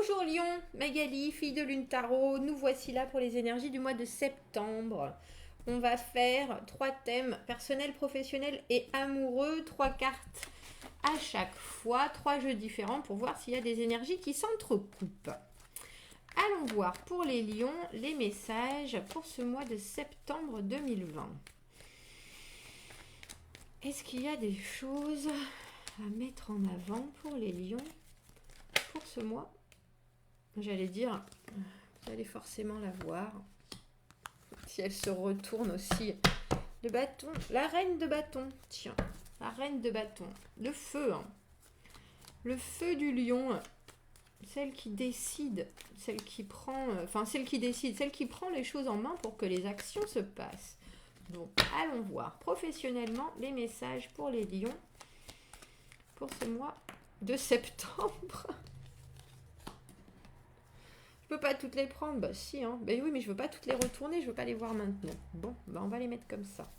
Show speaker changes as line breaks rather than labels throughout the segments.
Bonjour Lion, Magali, fille de Lune Tarot, nous voici là pour les énergies du mois de septembre. On va faire 3 thèmes, personnel, professionnel et amoureux, 3 cartes à chaque fois, 3 jeux différents pour voir s'il y a des énergies qui s'entrecoupent. Allons voir pour les lions les messages pour ce mois de septembre 2020. Est-ce qu'il y a des choses à mettre en avant pour les lions pour ce mois? J'allais dire, vous allez forcément la voir. Si elle se retourne aussi. Le bâton, la reine de bâton. Tiens, la reine de bâton. Le feu. Le feu du lion. Celle qui décide. Celle qui prend. Celle qui décide. Celle qui prend les choses en main pour que les actions se passent. Donc, allons voir professionnellement les messages pour les lions. Pour ce mois de septembre. Je peux pas toutes les prendre, bah si, hein. Ben oui, mais je veux pas toutes les retourner, je veux pas les voir maintenant. Bon, bah on va les mettre comme ça.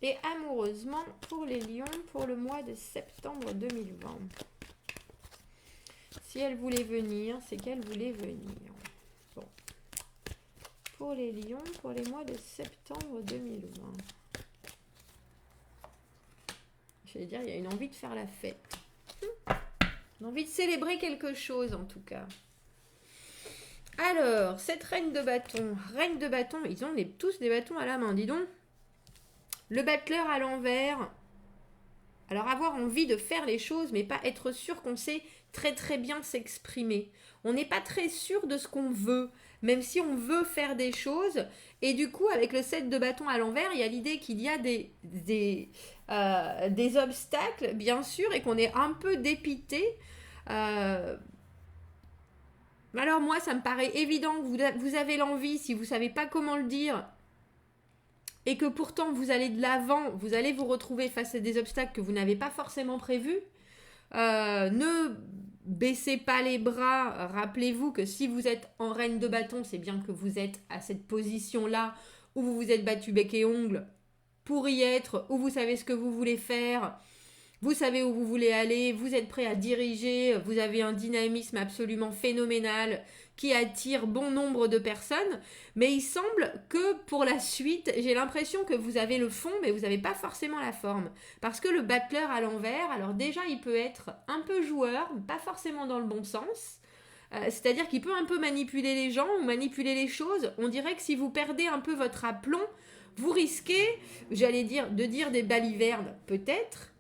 Et amoureusement, pour les lions, pour le mois de septembre 2020. Si elle voulait venir, c'est qu'elle voulait venir. Bon. Pour les lions, pour les mois de septembre 2020. J'allais dire, il y a une envie de faire la fête. Une envie de célébrer quelque chose, en tout cas. Alors, cette reine de bâton, ils ont tous des bâtons à la main, dis donc. Le battleur à l'envers. Alors, avoir envie de faire les choses, mais pas être sûr qu'on sait très très bien s'exprimer. On n'est pas très sûr de ce qu'on veut, même si on veut faire des choses. Et du coup, avec le 7 de bâton à l'envers, il y a l'idée qu'il y a des obstacles, bien sûr, et qu'on est un peu dépité. Alors moi, ça me paraît évident que vous avez l'envie, si vous ne savez pas comment le dire, et que pourtant vous allez de l'avant, vous allez vous retrouver face à des obstacles que vous n'avez pas forcément prévus. Ne baissez pas les bras. Rappelez-vous que si vous êtes en reine de bâton, c'est bien que vous êtes à cette position-là où vous vous êtes battu bec et ongle pour y être, où vous savez ce que vous voulez faire. Vous savez où vous voulez aller, vous êtes prêt à diriger, vous avez un dynamisme absolument phénoménal qui attire bon nombre de personnes. Mais il semble que pour la suite, j'ai l'impression que vous avez le fond, mais vous n'avez pas forcément la forme. Parce que le battleur à l'envers, alors déjà, il peut être un peu joueur, pas forcément dans le bon sens. C'est-à-dire qu'il peut un peu manipuler les gens ou manipuler les choses. On dirait que si vous perdez un peu votre aplomb, vous risquez, j'allais dire, de dire des balivernes, peut-être.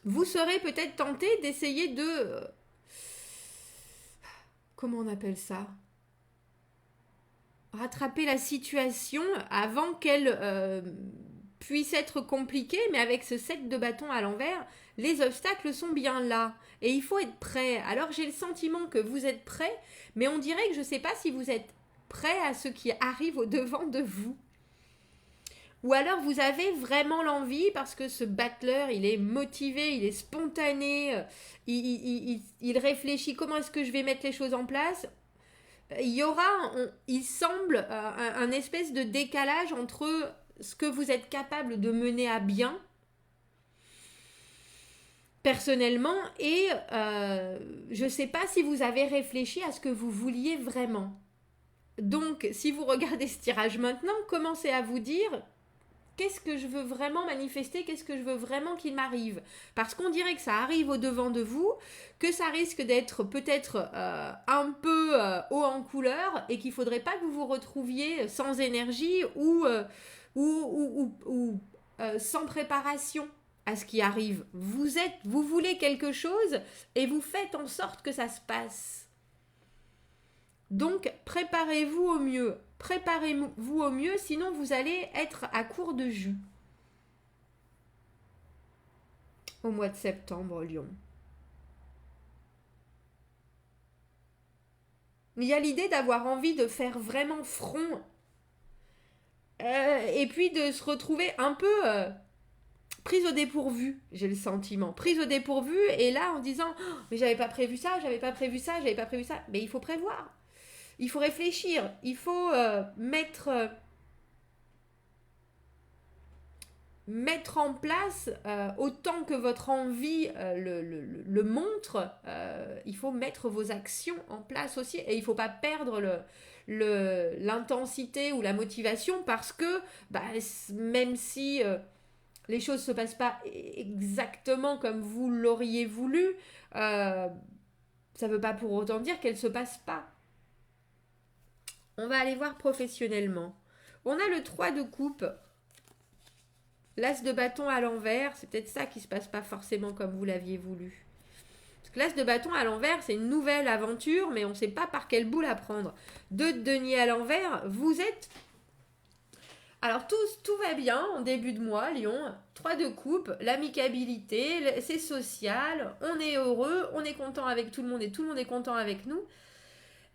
Vous serez peut-être tenté d'essayer de... comment on appelle ça? Rattraper la situation avant qu'elle puisse être compliquée, mais avec ce 7 de bâton à l'envers, les obstacles sont bien là. Et il faut être prêt. Alors j'ai le sentiment que vous êtes prêt, mais on dirait que je ne sais pas si vous êtes prêt à ce qui arrive au devant de vous. Ou alors vous avez vraiment l'envie parce que ce battleur, il est motivé, il est spontané, il réfléchit comment est-ce que je vais mettre les choses en place. Il semble, un espèce de décalage entre ce que vous êtes capable de mener à bien personnellement et je ne sais pas si vous avez réfléchi à ce que vous vouliez vraiment. Donc, si vous regardez ce tirage maintenant, commencez à vous dire... qu'est-ce que je veux vraiment manifester? Qu'est-ce que je veux vraiment qu'il m'arrive? Parce qu'on dirait que ça arrive au devant de vous, que ça risque d'être peut-être un peu haut en couleur et qu'il ne faudrait pas que vous vous retrouviez sans énergie ou sans préparation à ce qui arrive. Vous voulez quelque chose et vous faites en sorte que ça se passe. Donc, préparez-vous au mieux. Préparez-vous au mieux, sinon vous allez être à court de jus. Au mois de septembre, Lion. Il y a l'idée d'avoir envie de faire vraiment front. Et puis de se retrouver un peu prise au dépourvu, j'ai le sentiment. Prise au dépourvu, et là en disant oh, mais j'avais pas prévu ça, j'avais pas prévu ça. Mais il faut prévoir. Il faut réfléchir, il faut mettre mettre en place, autant que votre envie le montre, il faut mettre vos actions en place aussi. Et il ne faut pas perdre l'intensité ou la motivation parce que même si les choses ne se passent pas exactement comme vous l'auriez voulu, ça ne veut pas pour autant dire qu'elles ne se passent pas. On va aller voir professionnellement. On a le 3 de coupe. L'as de bâton à l'envers, c'est peut-être ça qui ne se passe pas forcément comme vous l'aviez voulu. Parce que l'as de bâton à l'envers, c'est une nouvelle aventure, mais on ne sait pas par quelle bout la prendre. 2 de denier à l'envers, vous êtes... Alors tout va bien en début de mois, Lion. 3 de coupe, l'amicabilité, c'est social, on est heureux, on est content avec tout le monde et tout le monde est content avec nous.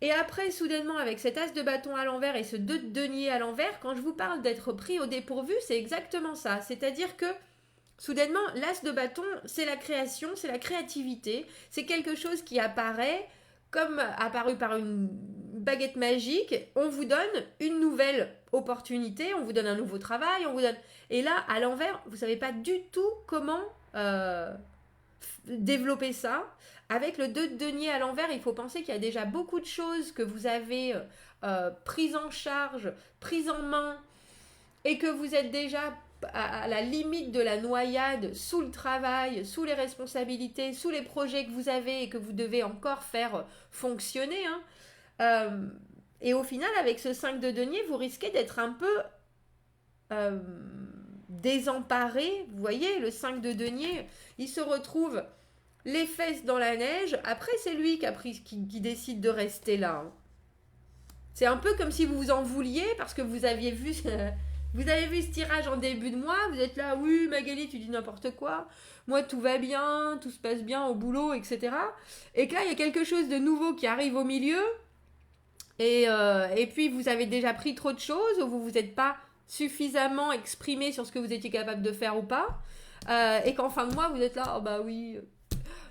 Et après, soudainement, avec cet as de bâton à l'envers et ce 2 de denier à l'envers, quand je vous parle d'être pris au dépourvu, c'est exactement ça. C'est-à-dire que, soudainement, l'as de bâton, c'est la création, c'est la créativité. C'est quelque chose qui apparaît comme apparu par une baguette magique. On vous donne une nouvelle opportunité, on vous donne un nouveau travail, on vous donne... Et là, à l'envers, vous ne savez pas du tout comment développer ça. Avec le 2 de denier à l'envers, il faut penser qu'il y a déjà beaucoup de choses que vous avez prises en charge, prises en main, et que vous êtes déjà à la limite de la noyade, sous le travail, sous les responsabilités, sous les projets que vous avez et que vous devez encore faire fonctionner. Et au final, avec ce 5 de denier, vous risquez d'être un peu désemparé. Vous voyez, le 5 de denier, il se retrouve... les fesses dans la neige, après c'est lui qui décide de rester là. C'est un peu comme si vous vous en vouliez parce que vous avez vu ce tirage en début de mois, vous êtes là, oui Magali tu dis n'importe quoi, moi tout va bien, tout se passe bien au boulot, etc. Et que là il y a quelque chose de nouveau qui arrive au milieu et puis vous avez déjà pris trop de choses ou vous vous êtes pas suffisamment exprimé sur ce que vous étiez capable de faire ou pas, et qu'en fin de mois vous êtes là, oh bah oui...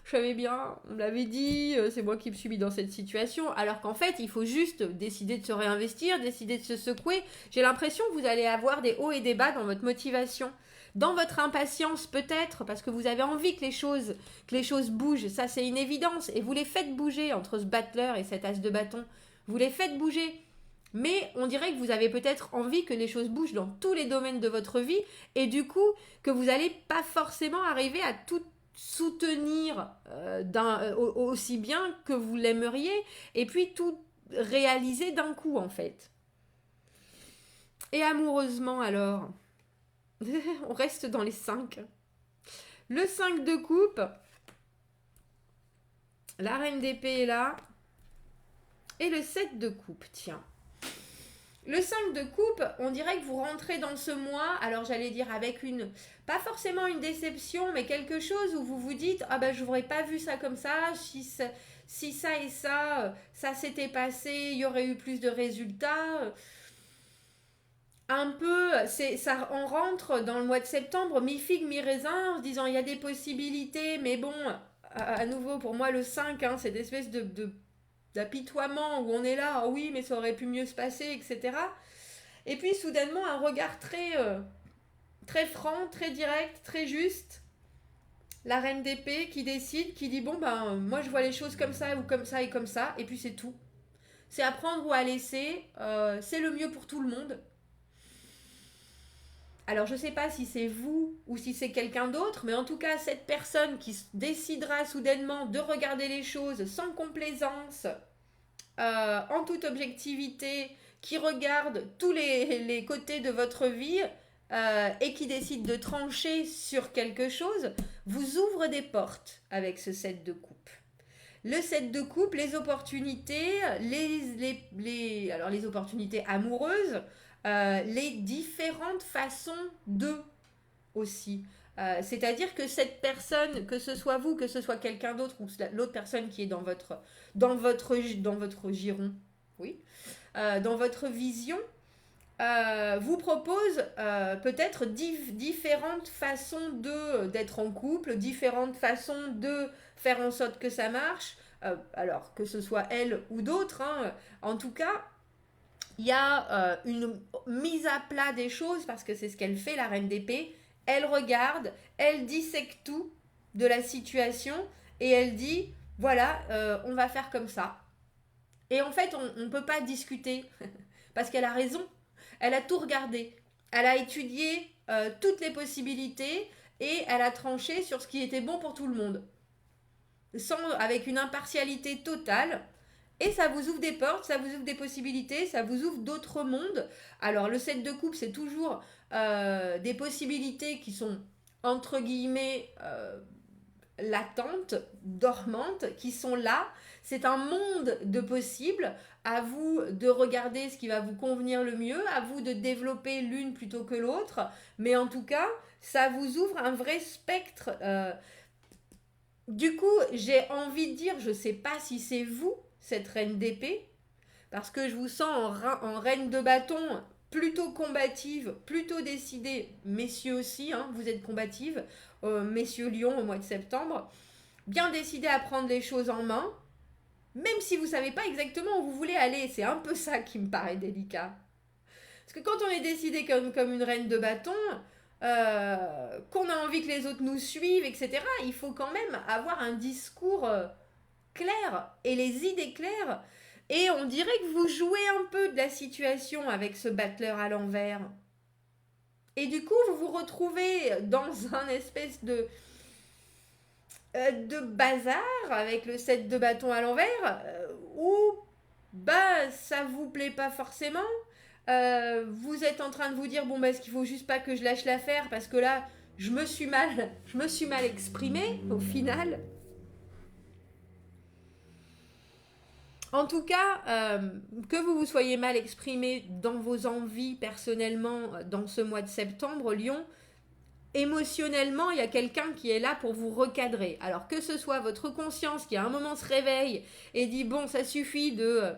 je savais bien, on me l'avait dit, c'est moi qui me suis mis dans cette situation. Alors qu'en fait, il faut juste décider de se réinvestir, décider de se secouer. J'ai l'impression que vous allez avoir des hauts et des bas dans votre motivation. Dans votre impatience peut-être, parce que vous avez envie que les choses bougent. Ça, c'est une évidence. Et vous les faites bouger entre ce battleur et cet as de bâton. Vous les faites bouger. Mais on dirait que vous avez peut-être envie que les choses bougent dans tous les domaines de votre vie. Et du coup, que vous n'allez pas forcément arriver à tout soutenir aussi bien que vous l'aimeriez et puis tout réaliser d'un coup en fait. Et amoureusement alors, on reste dans les 5. Le 5 de coupe, la reine d'épée est là et le 7 de coupe, tiens. Le 5 de coupe, on dirait que vous rentrez dans ce mois, alors j'allais dire avec pas forcément une déception, mais quelque chose où vous vous dites, ah ben je n'aurais pas vu ça comme ça, si ça et ça s'était passé, il y aurait eu plus de résultats. Un peu, on rentre dans le mois de septembre, mi-figue, mi-raisin, en se disant, il y a des possibilités, mais bon, à nouveau, pour moi, le 5, cette espèce d'apitoiement où on est là, oh oui mais ça aurait pu mieux se passer, etc. Et puis soudainement un regard très franc, très direct, très juste, la reine d'épée qui décide, qui dit bon ben moi je vois les choses comme ça ou comme ça et comme ça, et puis c'est tout, c'est à prendre ou à laisser, c'est le mieux pour tout le monde. Alors je sais pas si c'est vous ou si c'est quelqu'un d'autre, mais en tout cas cette personne qui décidera soudainement de regarder les choses sans complaisance, en toute objectivité, qui regarde tous les côtés de votre vie et qui décide de trancher sur quelque chose, vous ouvre des portes avec ce 7 de coupe. Le 7 de coupe, les opportunités, alors les opportunités amoureuses, les différentes façons de aussi. C'est-à-dire que cette personne, que ce soit vous, que ce soit quelqu'un d'autre ou l'autre personne qui est dans votre giron, oui, dans votre vision, vous propose peut-être différentes façons d'être en couple, différentes façons de faire en sorte que ça marche, alors que ce soit elle ou d'autres, en tout cas, il y a une mise à plat des choses, parce que c'est ce qu'elle fait, la reine d'épée, elle regarde, elle dissèque tout de la situation et elle dit, voilà, on va faire comme ça. Et en fait, on ne peut pas discuter parce qu'elle a raison. Elle a tout regardé. Elle a étudié toutes les possibilités et elle a tranché sur ce qui était bon pour tout le monde. Avec une impartialité totale. Et ça vous ouvre des portes, ça vous ouvre des possibilités, ça vous ouvre d'autres mondes. Alors le 7 de coupe, c'est toujours des possibilités qui sont entre guillemets latentes, dormantes, qui sont là. C'est un monde de possibles. À vous de regarder ce qui va vous convenir le mieux, à vous de développer l'une plutôt que l'autre. Mais en tout cas, ça vous ouvre un vrai spectre. Du coup, j'ai envie de dire, je ne sais pas si c'est vous, cette reine d'épée, parce que je vous sens en reine de bâton, plutôt combative, plutôt décidée, messieurs aussi, hein, vous êtes combative, messieurs Lion au mois de septembre, bien décidée à prendre les choses en main, même si vous ne savez pas exactement où vous voulez aller, c'est un peu ça qui me paraît délicat. Parce que quand on est décidé comme une reine de bâton, qu'on a envie que les autres nous suivent, etc., il faut quand même avoir un discours clair et les idées claires. Et on dirait que vous jouez un peu de la situation avec ce battleur à l'envers. Et du coup, vous vous retrouvez dans un espèce de bazar avec le set de bâton à l'envers où bah ça vous plaît pas forcément. Vous êtes en train de vous dire bon bah est-ce qu'il faut juste pas que je lâche l'affaire parce que là je me suis mal exprimée au final. En tout cas, que vous vous soyez mal exprimé dans vos envies personnellement dans ce mois de septembre, Lion, émotionnellement, il y a quelqu'un qui est là pour vous recadrer. Alors que ce soit votre conscience qui à un moment se réveille et dit bon, ça suffit de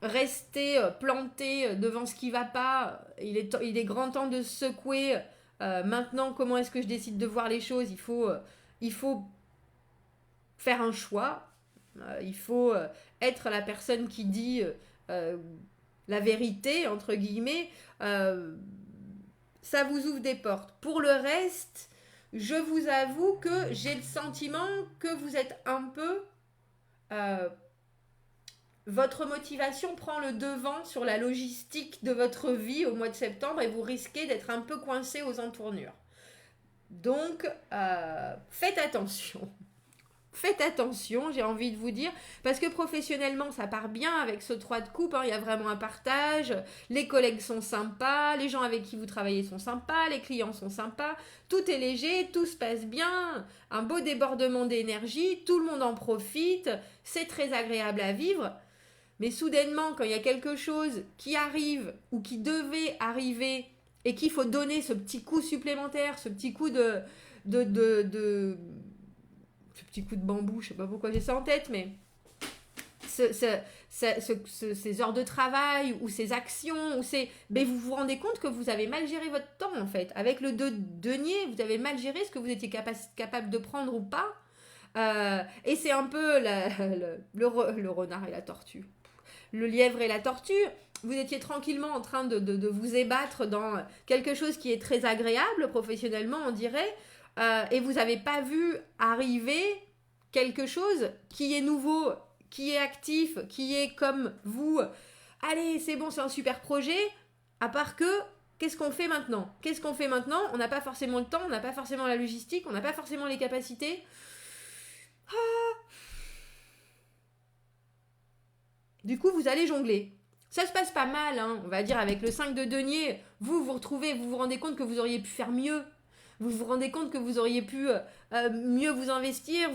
rester planté devant ce qui va pas, il est grand temps de se secouer. Maintenant, comment est-ce que je décide de voir les choses? Il faut faire un choix. Il faut être la personne qui dit la vérité, entre guillemets. Ça vous ouvre des portes. Pour le reste, je vous avoue que j'ai le sentiment que vous êtes un peu... votre motivation prend le devant sur la logistique de votre vie au mois de septembre et vous risquez d'être un peu coincé aux entournures. Donc, faites attention. Faites attention, j'ai envie de vous dire, parce que professionnellement, ça part bien avec ce 3 de coupe, hein, il y a vraiment un partage, les collègues sont sympas, les gens avec qui vous travaillez sont sympas, les clients sont sympas, tout est léger, tout se passe bien, un beau débordement d'énergie, tout le monde en profite, c'est très agréable à vivre, mais soudainement, quand il y a quelque chose qui arrive ou qui devait arriver et qu'il faut donner ce petit coup supplémentaire, ce petit coup ce petit coup de bambou, je sais pas pourquoi j'ai ça en tête, mais ces heures de travail ou ces actions, mais vous vous rendez compte que vous avez mal géré votre temps en fait. Avec le denier, vous avez mal géré ce que vous étiez capable de prendre ou pas. Et c'est un peu le renard et la tortue. Le lièvre et la tortue. Vous étiez tranquillement en train de vous ébattre dans quelque chose qui est très agréable professionnellement, on dirait. Et vous n'avez pas vu arriver quelque chose qui est nouveau, qui est actif, qui est comme vous. Allez, c'est bon, c'est un super projet. À part que, qu'est-ce qu'on fait maintenant? On n'a pas forcément le temps, on n'a pas forcément la logistique, on n'a pas forcément les capacités. Du coup, vous allez jongler. Ça se passe pas mal, hein, on va dire, avec le 5 de denier. Vous vous rendez compte que vous auriez pu faire mieux. Vous vous rendez compte que vous auriez pu mieux vous investir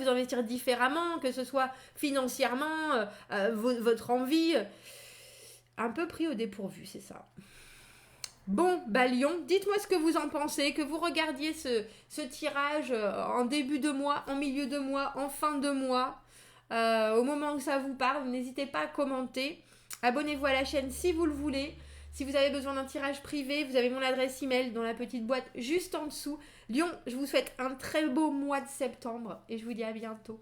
différemment, que ce soit financièrement, votre envie. Un peu pris au dépourvu, c'est ça. Bon, bah Lion, dites-moi ce que vous en pensez, que vous regardiez ce tirage en début de mois, en milieu de mois, en fin de mois. Au moment où ça vous parle, n'hésitez pas à commenter. Abonnez-vous à la chaîne si vous le voulez. Si vous avez besoin d'un tirage privé, vous avez mon adresse email dans la petite boîte juste en dessous. Lion, je vous souhaite un très beau mois de septembre et je vous dis à bientôt.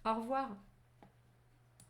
Au revoir.